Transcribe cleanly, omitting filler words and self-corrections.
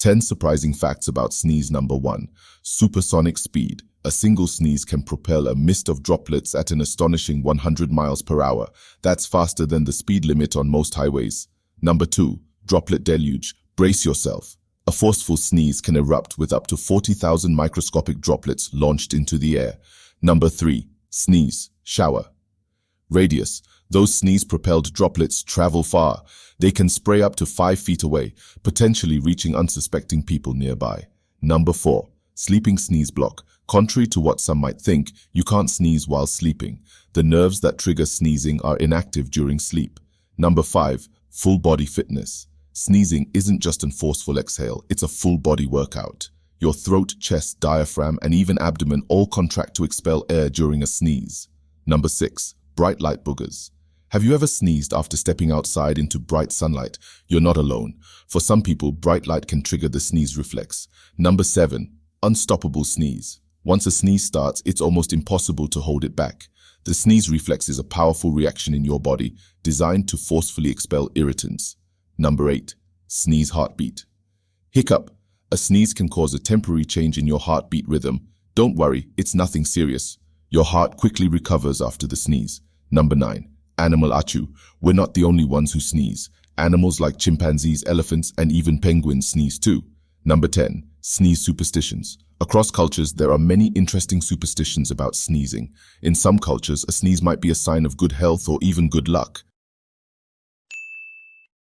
10 surprising facts about sneeze. Number 1. Supersonic speed. A single sneeze can propel a mist of droplets at an astonishing 100 miles per hour. That's faster than the speed limit on most highways. Number 2. Droplet deluge. Brace yourself. A forceful sneeze can erupt with up to 40,000 microscopic droplets launched into the air. Number 3. Sneeze. Shower. Radius. Those sneeze-propelled droplets travel far. They can spray up to 5 feet away, potentially reaching unsuspecting people nearby. Number 4. Sleeping sneeze block. Contrary to what some might think, you can't sneeze while sleeping. The nerves that trigger sneezing are inactive during sleep. Number 5. Full body fitness. Sneezing isn't just a forceful exhale, it's a full body workout. Your throat, chest, diaphragm, and even abdomen all contract to expel air during a sneeze. Number 6. Bright light boogers. Have you ever sneezed after stepping outside into bright sunlight? You're not alone. For some people, bright light can trigger the sneeze reflex. Number 7. Unstoppable sneeze. Once a sneeze starts, it's almost impossible to hold it back. The sneeze reflex is a powerful reaction in your body, designed to forcefully expel irritants. Number 8. Sneeze heartbeat. Hiccup. A sneeze can cause a temporary change in your heartbeat rhythm. Don't worry, it's nothing serious. Your heart quickly recovers after the sneeze. Number 9. Animal achoo. We're not the only ones who sneeze. Animals like chimpanzees, elephants, and even penguins sneeze too. Number 10. Sneeze superstitions. Across cultures, there are many interesting superstitions about sneezing. In some cultures, a sneeze might be a sign of good health or even good luck.